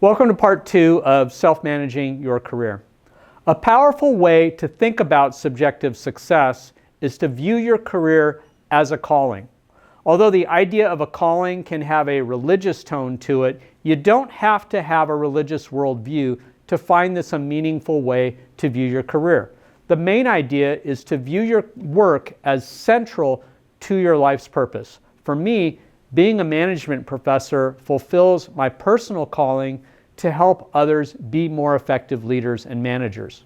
Welcome to part 2 of self-managing your career. A powerful way to think about subjective success is to view your career as a calling. Although the idea of a calling can have a religious tone to it, you don't have to have a religious worldview to find this a meaningful way to view your career. The main idea is to view your work as central to your life's purpose. For me, being a management professor fulfills my personal calling to help others be more effective leaders and managers.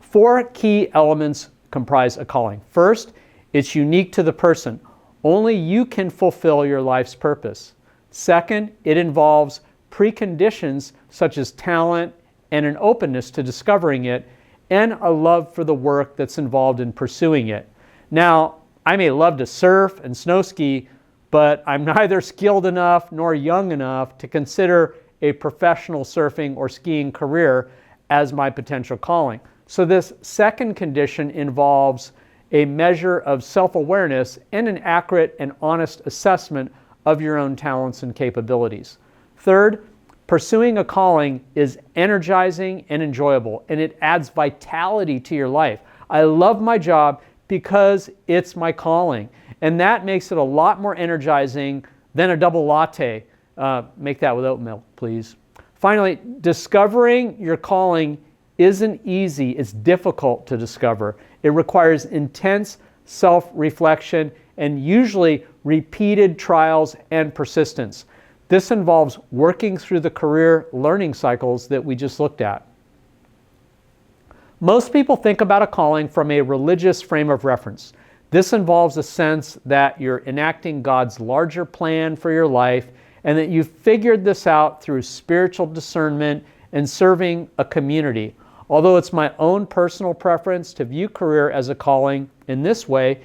4 key elements comprise a calling. First, it's unique to the person. Only you can fulfill your life's purpose. Second, it involves preconditions such as talent and an openness to discovering it, and a love for the work that's involved in pursuing it. Now, I may love to surf and snow ski, but I'm neither skilled enough nor young enough to consider a professional surfing or skiing career as my potential calling. So this second condition involves a measure of self-awareness and an accurate and honest assessment of your own talents and capabilities. Third, pursuing a calling is energizing and enjoyable, and it adds vitality to your life. I love my job because it's my calling, and that makes it a lot more energizing than a double latte. Make that with oat milk, please. Finally, discovering your calling isn't easy. It's difficult to discover. It requires intense self-reflection and usually repeated trials and persistence. This involves working through the career learning cycles that we just looked at. Most people think about a calling from a religious frame of reference. This involves a sense that you're enacting God's larger plan for your life and that you've figured this out through spiritual discernment and serving a community. Although it's my own personal preference to view career as a calling in this way,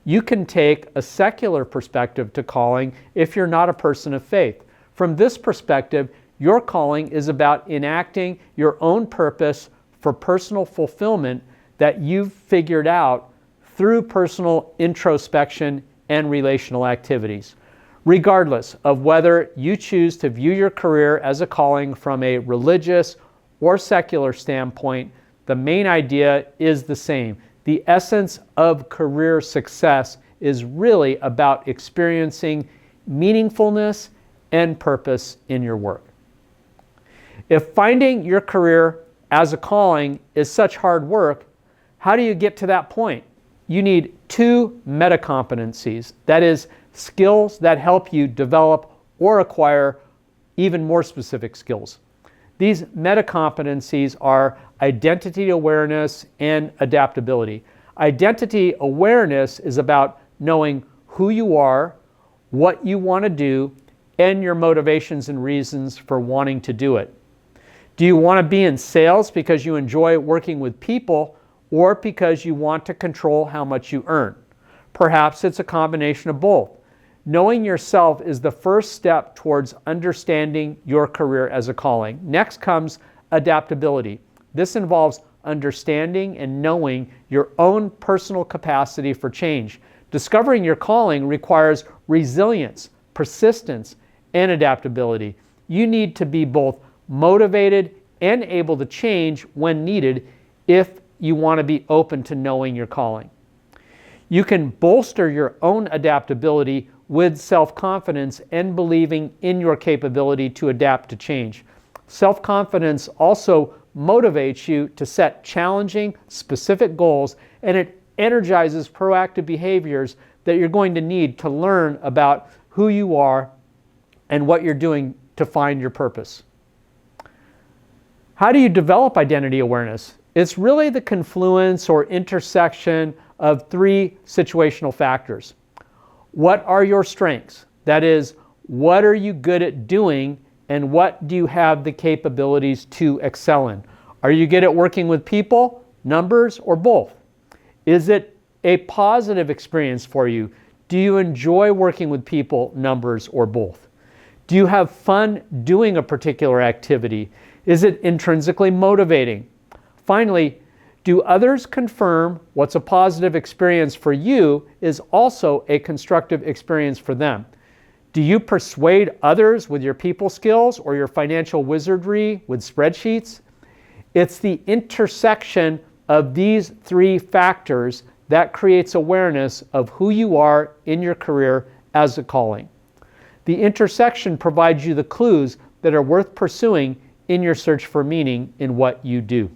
you can take a secular perspective to calling if you're not a person of faith. From this perspective, your calling is about enacting your own purpose for personal fulfillment that you've figured out through personal introspection and relational activities. Regardless of whether you choose to view your career as a calling from a religious or secular standpoint, the main idea is the same. The essence of career success is really about experiencing meaningfulness and purpose in your work. If finding your career as a calling is such hard work, how do you get to that point? You need 2 meta-competencies, that is, skills that help you develop or acquire even more specific skills. These meta-competencies are identity awareness and adaptability. Identity awareness is about knowing who you are, what you want to do, and your motivations and reasons for wanting to do it. Do you want to be in sales because you enjoy working with people or because you want to control how much you earn? Perhaps it's a combination of both. Knowing yourself is the first step towards understanding your career as a calling. Next comes adaptability. This involves understanding and knowing your own personal capacity for change. Discovering your calling requires resilience, persistence, and adaptability. You need to be both motivated and able to change when needed if you want to be open to knowing your calling. You can bolster your own adaptability with self-confidence and believing in your capability to adapt to change. Self-confidence also motivates you to set challenging, specific goals, and it energizes proactive behaviors that you're going to need to learn about who you are and what you're doing to find your purpose. How do you develop identity awareness? It's really the confluence or intersection of 3 situational factors. What are your strengths? That is, what are you good at doing and what do you have the capabilities to excel in? Are you good at working with people, numbers, or both? Is it a positive experience for you? Do you enjoy working with people, numbers, or both? Do you have fun doing a particular activity? Is it intrinsically motivating? Finally, do others confirm what's a positive experience for you is also a constructive experience for them? Do you persuade others with your people skills or your financial wizardry with spreadsheets? It's the intersection of these three factors that creates awareness of who you are in your career as a calling. The intersection provides you the clues that are worth pursuing in your search for meaning in what you do.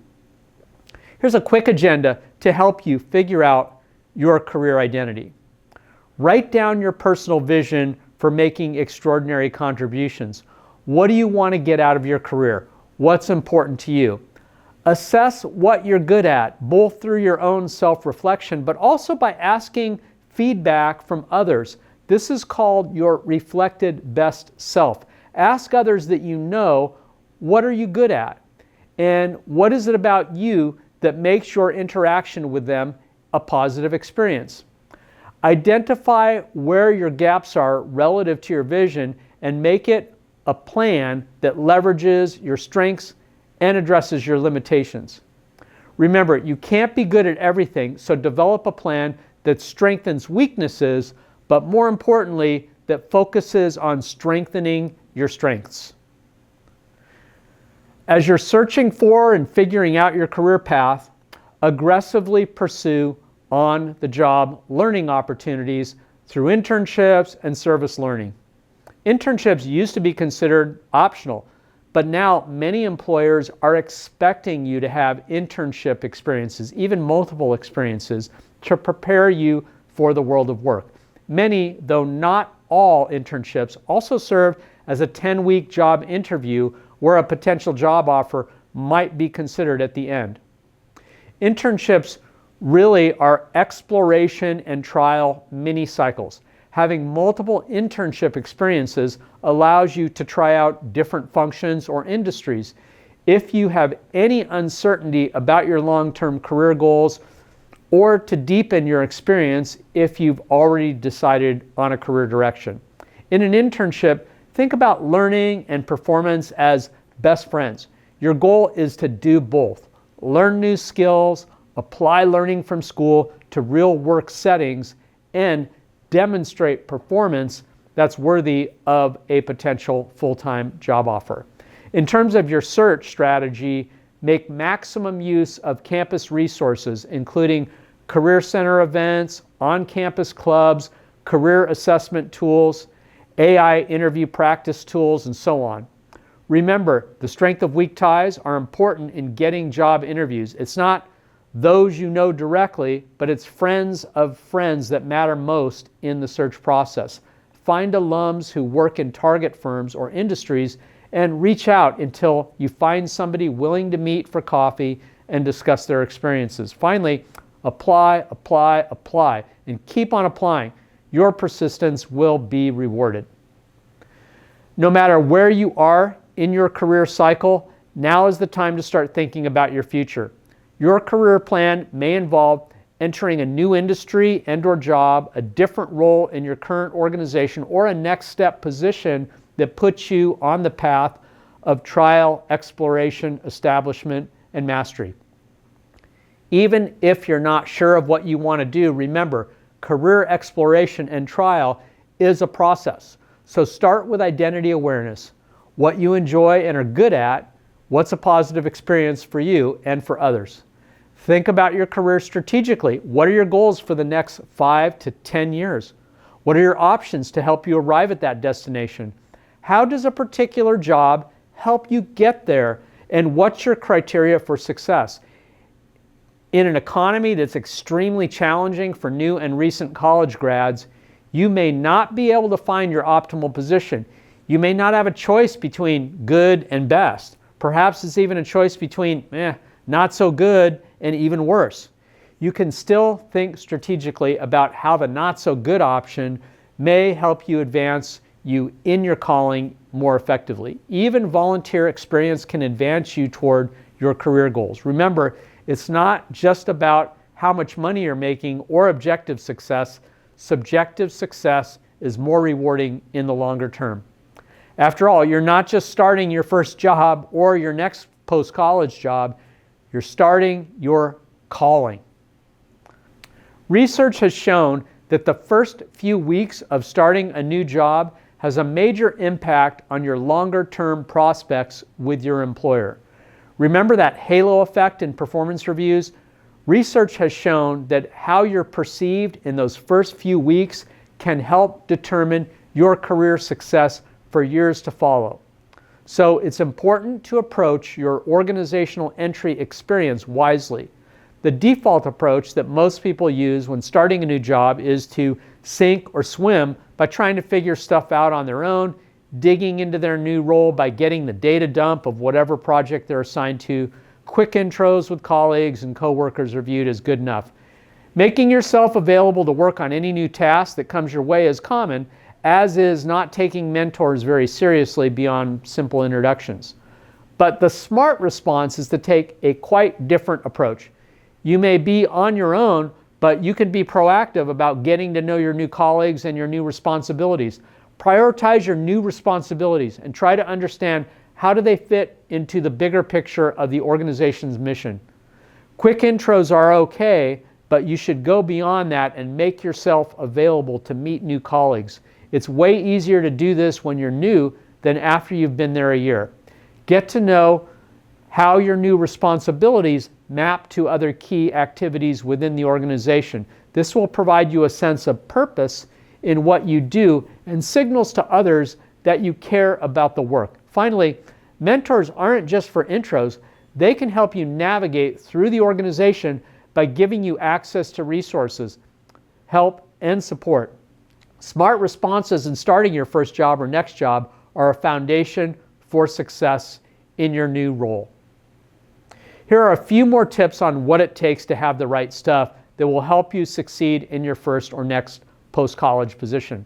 Here's a quick agenda to help you figure out your career identity. Write down your personal vision for making extraordinary contributions. What do you want to get out of your career? What's important to you? Assess what you're good at, both through your own self-reflection, but also by asking feedback from others. This is called your reflected best self. Ask others that you know, what are you good at? And what is it about you that makes your interaction with them a positive experience? Identify where your gaps are relative to your vision and make it a plan that leverages your strengths and addresses your limitations. Remember, you can't be good at everything, so develop a plan that strengthens weaknesses, but more importantly, that focuses on strengthening your strengths. As you're searching for and figuring out your career path, aggressively pursue on-the-job learning opportunities through internships and service learning. Internships used to be considered optional, but now many employers are expecting you to have internship experiences, even multiple experiences, to prepare you for the world of work. Many, though not all internships, also serve as a 10-week job interview where a potential job offer might be considered at the end. Internships really are exploration and trial mini cycles. Having multiple internship experiences allows you to try out different functions or industries. If you have any uncertainty about your long-term career goals, or to deepen your experience if you've already decided on a career direction. In an internship, think about learning and performance as best friends. Your goal is to do both. Learn new skills, apply learning from school to real work settings, and demonstrate performance that's worthy of a potential full-time job offer. In terms of your search strategy, make maximum use of campus resources, including career center events, on-campus clubs, career assessment tools, AI interview practice tools, and so on. Remember, the strength of weak ties are important in getting job interviews. It's not those you know directly, but it's friends of friends that matter most in the search process. Find alums who work in target firms or industries and reach out until you find somebody willing to meet for coffee and discuss their experiences. Finally, apply, apply, apply, and keep on applying. Your persistence will be rewarded. No matter where you are in your career cycle, now is the time to start thinking about your future. Your career plan may involve entering a new industry and/or job, a different role in your current organization, or a next step position that puts you on the path of trial, exploration, establishment, and mastery. Even if you're not sure of what you want to do, remember, career exploration and trial is a process. So start with identity awareness, what you enjoy and are good at, what's a positive experience for you and for others. Think about your career strategically. What are your goals for the next 5 to 10 years? What are your options to help you arrive at that destination? How does a particular job help you get there? And what's your criteria for success? In an economy that's extremely challenging for new and recent college grads, you may not be able to find your optimal position. You may not have a choice between good and best. Perhaps it's even a choice between not so good and even worse. You can still think strategically about how the not so good option may help you advance you in your calling more effectively. Even volunteer experience can advance you toward your career goals. Remember, it's not just about how much money you're making or objective success. Subjective success is more rewarding in the longer term. After all, you're not just starting your first job or your next post-college job, you're starting your calling. Research has shown that the first few weeks of starting a new job has a major impact on your longer-term prospects with your employer. Remember that halo effect in performance reviews? Research has shown that how you're perceived in those first few weeks can help determine your career success for years to follow. So it's important to approach your organizational entry experience wisely. The default approach that most people use when starting a new job is to sink or swim by trying to figure stuff out on their own, digging into their new role by getting the data dump of whatever project they're assigned to. Quick intros with colleagues and coworkers are viewed as good enough. Making yourself available to work on any new task that comes your way is common, as is not taking mentors very seriously beyond simple introductions. But the smart response is to take a quite different approach. You may be on your own, but you can be proactive about getting to know your new colleagues and your new responsibilities. Prioritize your new responsibilities and try to understand how do they fit into the bigger picture of the organization's mission. Quick intros are okay, but you should go beyond that and make yourself available to meet new colleagues. It's way easier to do this when you're new than after you've been there a year. Get to know how your new responsibilities map to other key activities within the organization. This will provide you a sense of purpose in what you do and signals to others that you care about the work. Finally, mentors aren't just for intros. They can help you navigate through the organization by giving you access to resources, help, and support. Smart responses in starting your first job or next job are a foundation for success in your new role. Here are a few more tips on what it takes to have the right stuff that will help you succeed in your first or next post-college position.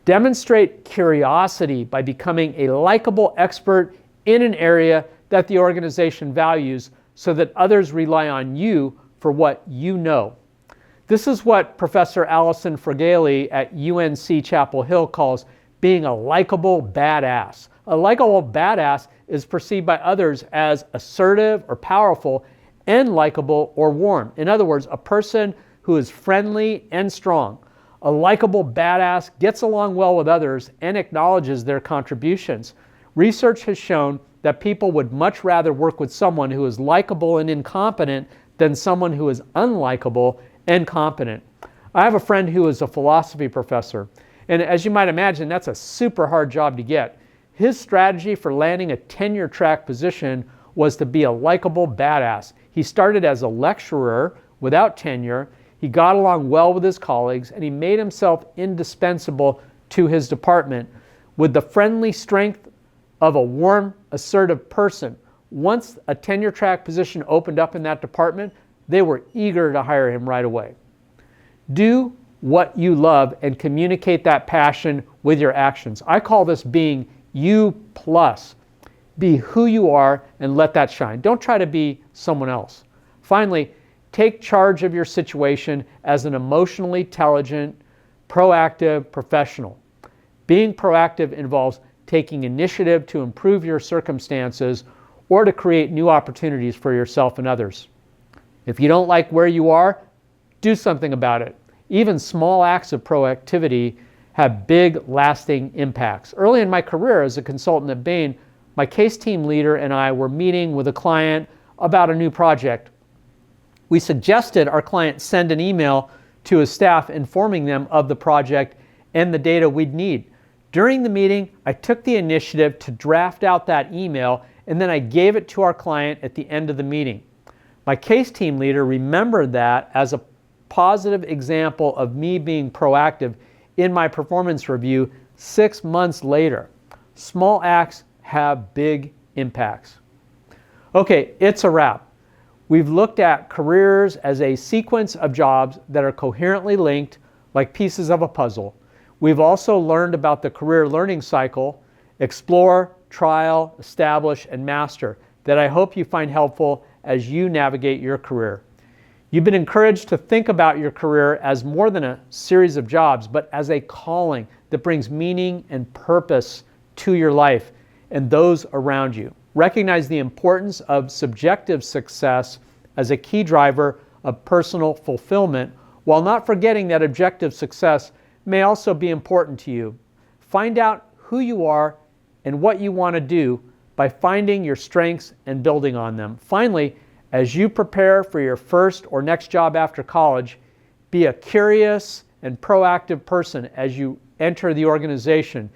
Demonstrate curiosity by becoming a likable expert in an area that the organization values so that others rely on you for what you know. This is what Professor Alison Fragale at UNC Chapel Hill calls being a likable badass. A likable badass is perceived by others as assertive or powerful and likable or warm. In other words, a person who is friendly and strong. A likable badass gets along well with others and acknowledges their contributions. Research has shown that people would much rather work with someone who is likable and incompetent than someone who is unlikable and competent. I have a friend who is a philosophy professor, and as you might imagine, that's a super hard job to get. His strategy for landing a tenure track position was to be a likable badass. He started as a lecturer without tenure. He got along well with his colleagues, and he made himself indispensable to his department with the friendly strength of a warm, assertive person. Once a tenure track position opened up in that department, they were eager to hire him right away. Do what you love and communicate that passion with your actions. I call this being you plus. Be who you are and let that shine. Don't try to be someone else. Finally, take charge of your situation as an emotionally intelligent, proactive professional. Being proactive involves taking initiative to improve your circumstances or to create new opportunities for yourself and others. If you don't like where you are, do something about it. Even small acts of proactivity have big, lasting impacts. Early in my career as a consultant at Bain, my case team leader and I were meeting with a client about a new project. We suggested our client send an email to his staff informing them of the project and the data we'd need. During the meeting, I took the initiative to draft out that email, and then I gave it to our client at the end of the meeting. My case team leader remembered that as a positive example of me being proactive in my performance review 6 months later. Small acts have big impacts. Okay, it's a wrap. We've looked at careers as a sequence of jobs that are coherently linked like pieces of a puzzle. We've also learned about the career learning cycle, explore, trial, establish, and master, that I hope you find helpful as you navigate your career. You've been encouraged to think about your career as more than a series of jobs, but as a calling that brings meaning and purpose to your life and those around you. Recognize the importance of subjective success as a key driver of personal fulfillment, while not forgetting that objective success may also be important to you. Find out who you are and what you want to do by finding your strengths and building on them. Finally, as you prepare for your first or next job after college, be a curious and proactive person as you enter the organization.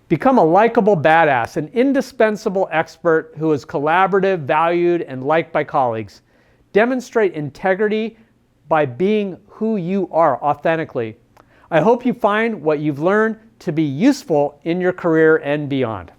Become a likable badass, an indispensable expert who is collaborative, valued, and liked by colleagues. Demonstrate integrity by being who you are authentically. I hope you find what you've learned to be useful in your career and beyond.